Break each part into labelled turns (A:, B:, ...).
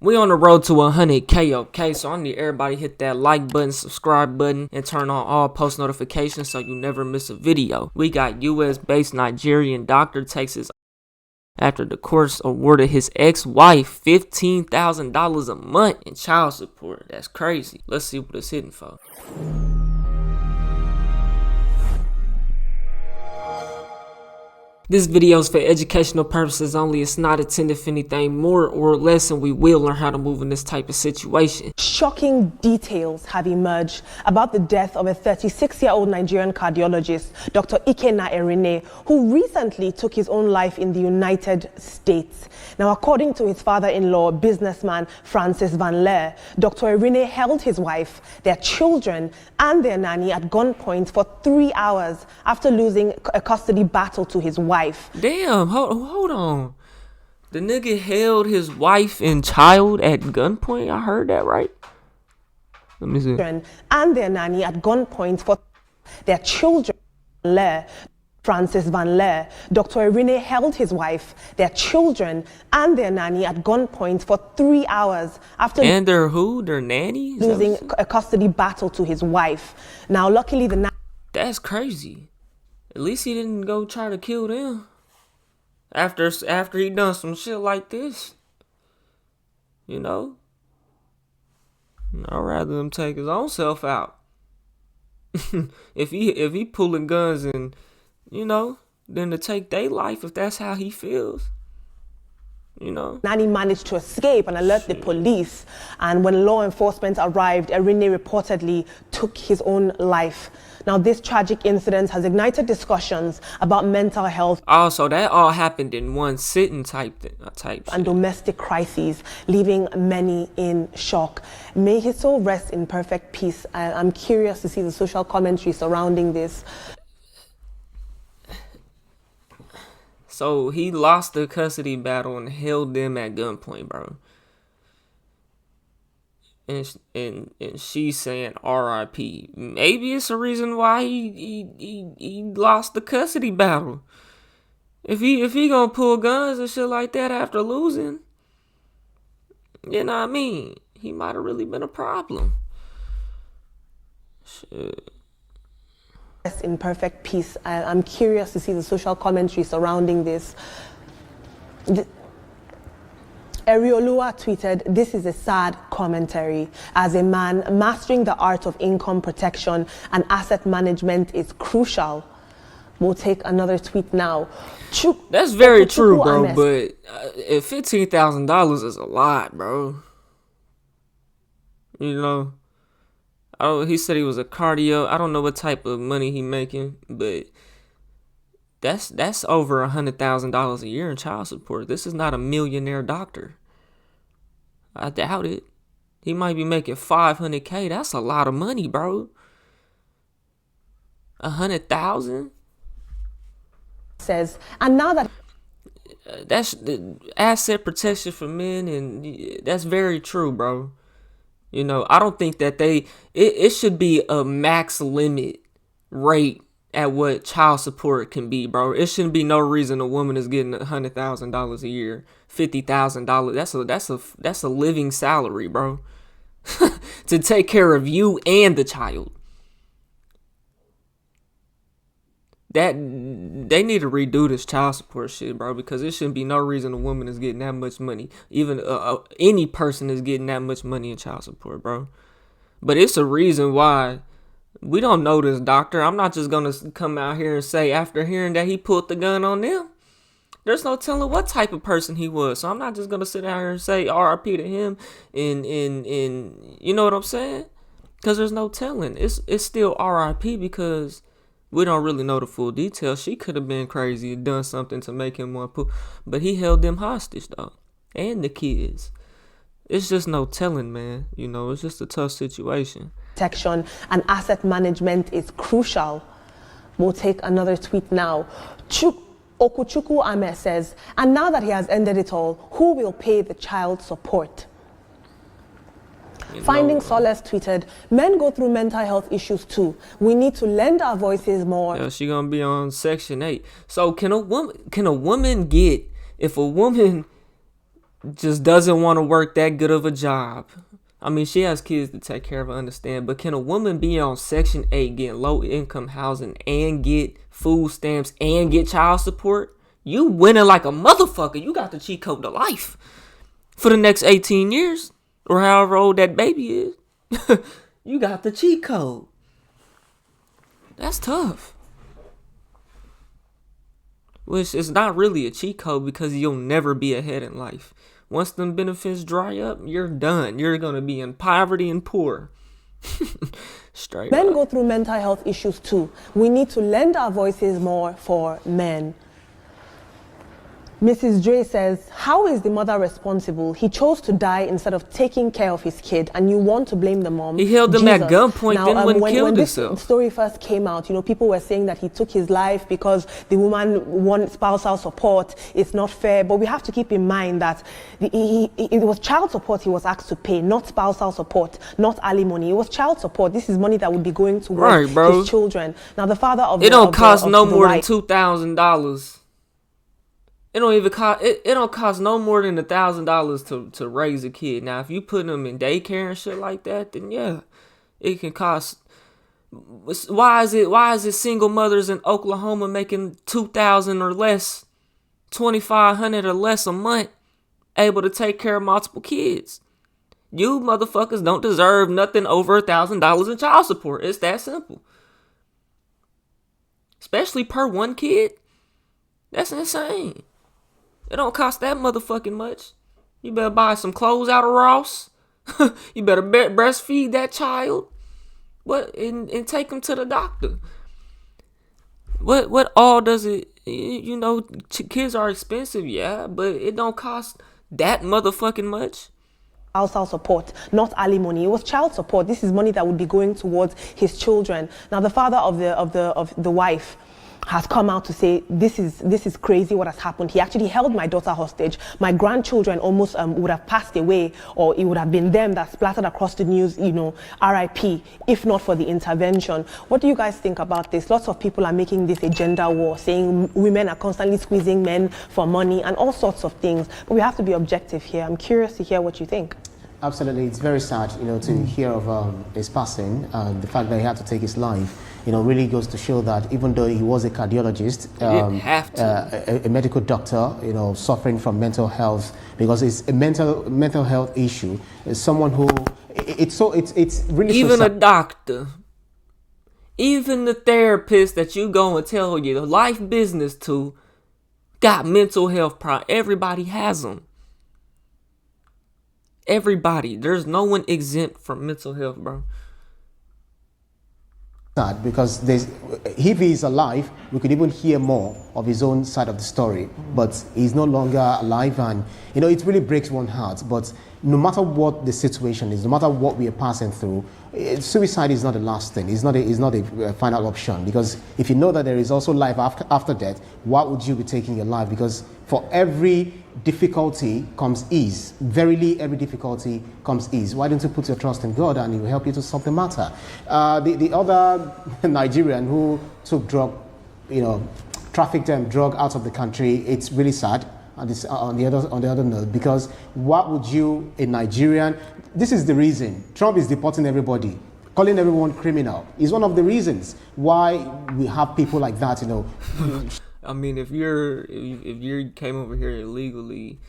A: We on the road to 100K, okay? So I need everybody hit that like button, subscribe button, and turn on all post notifications so you never miss a video. We got US-based Nigerian doctor takes his after the courts awarded his ex-wife $15,000 a month in child support. That's crazy. Let's see what it's hitting for. This video is for educational purposes only. It's not intended for anything more or less, and we will learn how to move in this type of situation.
B: Shocking details have emerged about the death of a 36-year-old Nigerian cardiologist, Dr. Ikenna Erine, who recently took his own life in the United States. Now, according to his father-in-law, businessman Francis Van Leer, Dr. Erine held his wife, their children, and their nanny at gunpoint for 3 hours after losing a custody battle to his wife.
A: Damn, hold on. The nigga held his wife and child at gunpoint? I heard that right? Let me see.
B: And their nanny at gunpoint for their children. Francis Van Leer, Dr. Erine held his wife, their children, and their nanny at gunpoint for 3 hours after
A: their nanny?
B: Losing a custody battle to his wife. Now, luckily,
A: that's crazy. At least he didn't go try to kill them after he done some shit like this. You know? I'd rather him take his own self out. if he pulling guns and, you know, then to take their life if that's how he feels. You know?
B: Nanny managed to escape and alert the police, and when law enforcement arrived, Erine reportedly took his own life. Now, this tragic incident has ignited discussions about mental health.
A: Oh, so that all happened in one sitting type shit.
B: And domestic crises, leaving many in shock. May his soul rest in perfect peace. I'm curious to see the social commentary surrounding this.
A: So he lost the custody battle and held them at gunpoint, bro. And she's saying R.I.P. Maybe it's a reason why he lost the custody battle. If he gonna pull guns and shit like that after losing, you know what I mean? He might have really been a problem. Shit.
B: In perfect peace. I'm curious to see the social commentary surrounding this. Eriolua tweeted, "This is a sad commentary. As a man, mastering the art of income protection and asset management is crucial." We'll take another tweet now.
A: That's very true, bro, but $15,000 is a lot, bro. You know? Oh, he said he was a cardio. I don't know what type of money he making, but that's over $100,000 a year in child support. This is not a millionaire doctor. I doubt it. He might be making $500K. That's a lot of money, bro. 100,000
B: says, and now that
A: that's the asset protection for men, and that's very true, bro. You know, I don't think that it should be a max limit rate at what child support can be, bro. It shouldn't be no reason a woman is getting $100,000 a year, $50,000. That's a living salary, bro, to take care of you and the child. That they need to redo this child support shit, bro, because it shouldn't be no reason a woman is getting that much money. Even any person is getting that much money in child support, bro. But it's a reason why we don't know this doctor. I'm not just gonna come out here and say after hearing that he pulled the gun on them. There's no telling what type of person he was. So I'm not just gonna sit out here and say R.I.P. to him and you know what I'm saying? Because there's no telling. It's still R.I.P. because we don't really know the full details. She could have been crazy and done something to make him want to pull. But he held them hostage, though. And the kids. It's just no telling, man. You know, it's just a tough situation.
B: Protection and asset management is crucial. We'll take another tweet now. Okuchukwu Ame says, and now that he has ended it all, who will pay the child support? Finding Solace tweeted, men go through mental health issues too. We need to lend our voices more.
A: Yeah, she gonna be on Section 8. So can a woman get, if a woman just doesn't want to work that good of a job. I mean, she has kids to take care of, I understand, but can a woman be on Section 8 getting low income housing and get food stamps and get child support? You winning like a motherfucker. You got the cheat code to life for the next 18 years or however old that baby is. You got the cheat code. That's tough. Which is not really a cheat code because you'll never be ahead in life. Once them benefits dry up, you're done. You're going to be in poverty and poor. Straight
B: Men
A: up.
B: go through mental health issues too. We need to lend our voices more for men. Mrs. Dre says, how is the mother responsible? He chose to die instead of taking care of his kid, and you want to blame the mom.
A: He held them at gunpoint,
B: now,
A: then wouldn't
B: when
A: kill
B: this
A: himself.
B: story first came out, people were saying that he took his life because the woman wanted spousal support. It's not fair. But we have to keep in mind that it was child support he was asked to pay, not spousal support, not alimony. It was child support. This is money that would be going towards his children. Now, the father of
A: it don't cost no more than $2,000. It don't even cost. It don't cost no more than $1,000 to raise a kid. Now, if you put them in daycare and shit like that, then yeah, it can cost. Why is it single mothers in Oklahoma making $2,000 or less, $2,500 or less a month, able to take care of multiple kids? You motherfuckers don't deserve nothing over $1,000 in child support. It's that simple. Especially per one kid. That's insane. It don't cost that motherfucking much. You better buy some clothes out of Ross. You better breastfeed that child. And take them to the doctor. What all does it? Kids are expensive, yeah, but it don't cost that motherfucking much.
B: Spousal support, not alimony. It was child support. This is money that would be going towards his children. Now, the father of the wife has come out to say, this is crazy what has happened. He actually held my daughter hostage. My grandchildren almost would have passed away, or it would have been them that splattered across the news, RIP, if not for the intervention. What do you guys think about this? Lots of people are making this a gender war, saying women are constantly squeezing men for money and all sorts of things. But we have to be objective here. I'm curious to hear what you think.
C: Absolutely. It's very sad, to hear of his passing, and the fact that he had to take his life. Really goes to show that even though he was a cardiologist, a medical doctor, suffering from mental health, because it's a mental health issue. It's someone who it's really
A: even a doctor, even the therapist that you go and tell your life business to, got mental health problems. Everybody has them. Everybody. There's no one exempt from mental health, bro.
C: Because if he's alive, we could even hear more of his own side of the story. But he's no longer alive, and it really breaks one's heart. But no matter what the situation is, no matter what we are passing through, suicide is not the last thing. It's not a final option. Because if you know that there is also life after death, why would you be taking your life? Because for every difficulty comes ease. Verily, every difficulty comes ease. Why don't you put your trust in God, and He will help you to solve the matter? The other Nigerian who took trafficked drug out of the country, it's really sad. On the other note, because what would you, a Nigerian, this is the reason Trump is deporting everybody, calling everyone criminal, is one of the reasons why we have people like that.
A: I mean, if you came over here illegally,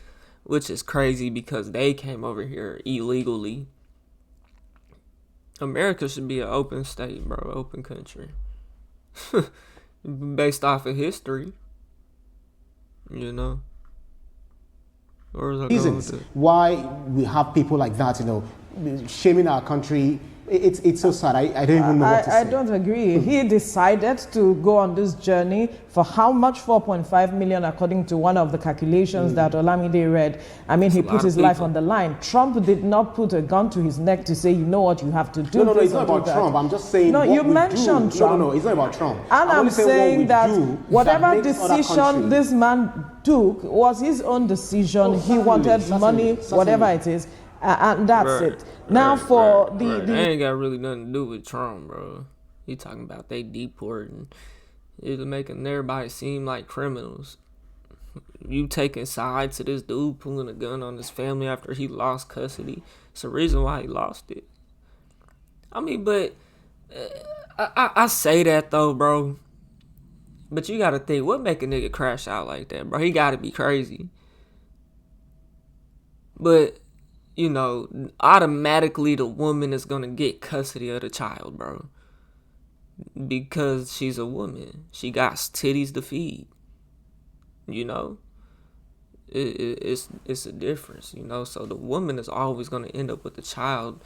A: which is crazy because they came over here illegally, America should be an open state, bro, open country, based off of history,
C: Reasons why we have people like that, shaming our country. It's so sad. I don't even know what to say.
D: I don't agree. He decided to go on this journey for how much? 4.5 million, according to one of the calculations that Olamide read. I mean, he put his life on the line. Trump did not put a gun to his neck to say, you know what, you have to do.
C: No, it's not about Trump. I'm just saying.
D: No, you mentioned Trump.
C: No, it's not about Trump.
D: And I'm saying that whatever decision this man took was his own decision. He wanted money, whatever it is. And that's it. Now
A: That ain't got really nothing to do with Trump, bro. He talking about they deporting. It's making everybody seem like criminals. you taking sides to this dude pulling a gun on his family after he lost custody. It's the reason why he lost it. I mean, but I say that though, bro. But you gotta think, what make a nigga crash out like that, bro? He gotta be crazy. But, automatically the woman is gonna get custody of the child, bro. Because she's a woman. She got titties to feed. It's a difference, So the woman is always gonna end up with the child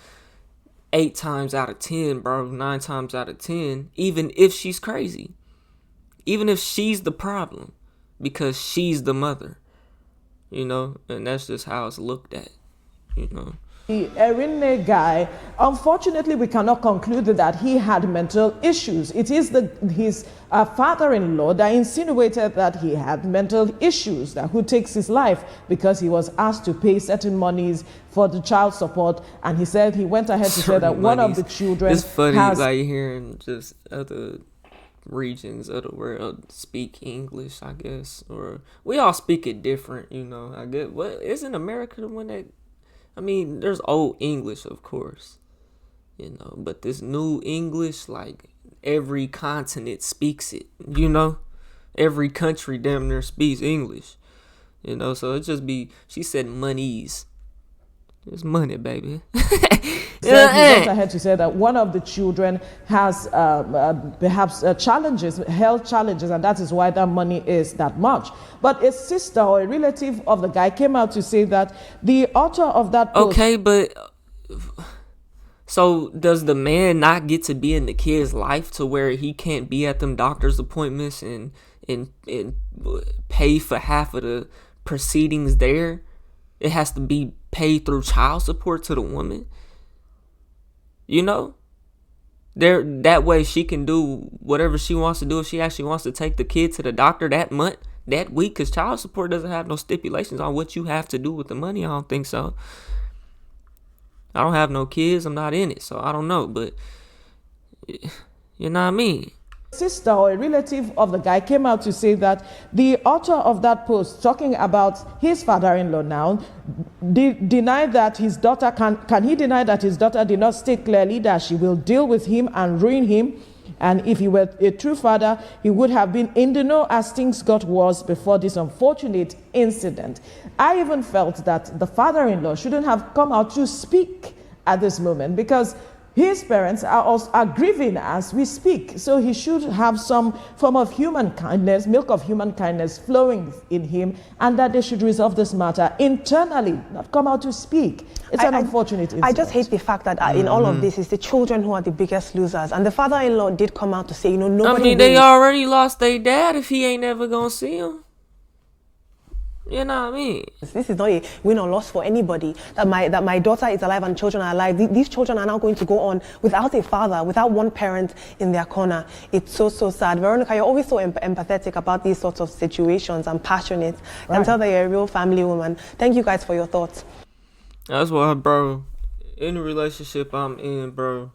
A: 8 times out of 10, bro. 9 times out of 10, even if she's crazy. Even if she's the problem. Because she's the mother. And that's just how it's looked at,
D: The Erinne guy, unfortunately, we cannot conclude that he had mental issues. It is his father-in-law that insinuated that he had mental issues, that who takes his life because he was asked to pay certain monies for the child support, and he said he went ahead to say that one of the children
A: It's funny,
D: has...
A: like hearing just other regions of the world speak English, I guess, or we all speak it different, I guess. What isn't America the one that? I mean, there's old English, of course, but this new English, like every continent speaks it, every country damn near speaks English, so it just be, she said monies. It's money, baby.
D: He went ahead to say that one of the children has perhaps health challenges, and that is why that money is that much. But a sister or a relative of the guy came out to say that the author of that post...
A: Okay, but so does the man not get to be in the kid's life to where he can't be at them doctor's appointments and pay for half of the proceedings there? It has to be paid through child support to the woman. That way she can do whatever she wants to do if she actually wants to take the kid to the doctor that month, that week, because child support doesn't have no stipulations on what you have to do with the money. I don't think so. I don't have no kids. I'm not in it, so I don't know. But you know what I mean?
D: Sister or a relative of the guy came out to say that the author of that post, talking about his father-in-law now, denied that his daughter can he deny that his daughter did not state clearly that she will deal with him and ruin him, and if he were a true father, he would have been in the know as things got worse before this unfortunate incident. I even felt that the father-in-law shouldn't have come out to speak at this moment, because his parents are grieving as we speak. So he should have some form of human kindness, milk of human kindness flowing in him, and that they should resolve this matter internally, not come out to speak. It's an unfortunate incident.
B: I just hate the fact that in all of this, it's the children who are the biggest losers. And the father-in-law did come out to say, nobody...
A: I mean, they already lost their dad if he ain't never gonna see him. You know what I mean?
B: This is not a win or loss for anybody. That my daughter is alive and children are alive. These children are now going to go on without a father, without one parent in their corner. It's so sad. Veronica, you're always so empathetic about these sorts of situations and passionate. Right. And tell that you're a real family woman. Thank you guys for your thoughts.
A: That's why, bro. In the relationship I'm in, bro,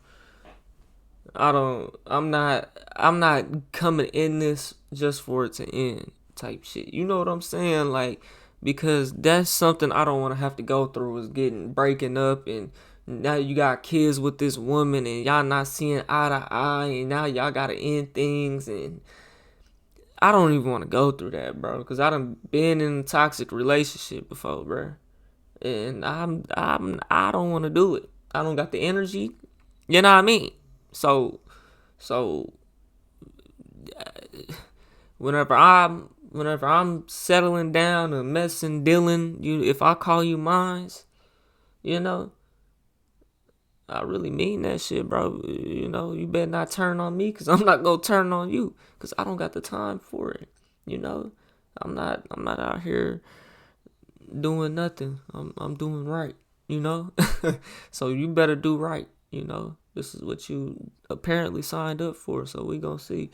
A: I'm not coming in this just for it to end. Type shit, you know what I'm saying? Like, because that's something I don't want to have to go through, is breaking up, and now you got kids with this woman and y'all not seeing eye to eye, and now y'all gotta end things, and I don't even want to go through that, bro, because I done been in a toxic relationship before, bro, and I don't want to do it. I don't got the energy, you know what I mean? So whenever I'm settling down and messing, dealing, if I call you mines, I really mean that shit, bro. You better not turn on me, because I'm not going to turn on you, because I don't got the time for it. I'm not out here doing nothing. I'm doing right, So you better do right, This is what you apparently signed up for, so we going to see.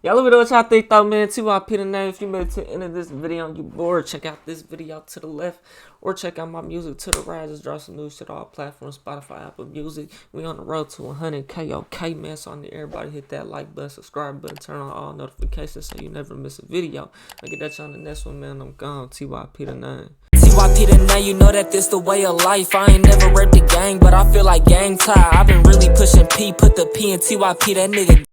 A: Y'all let me know what y'all think though, man. TYP the name. If you made it to the end of this video and you bored, check out this video to the left or check out my music to the right. Just drop some new shit on all platforms, Spotify, Apple Music. We on the road to 100K, okay, man. So I need everybody hit that like button, subscribe button, turn on all notifications so you never miss a video. I'll get at you on the next one, man. I'm gone. TYP the name. TYP the name, you know that this the way of life. I ain't never raped the gang, but I feel like gang tie. I've been really pushing P, put the P in TYP, that nigga.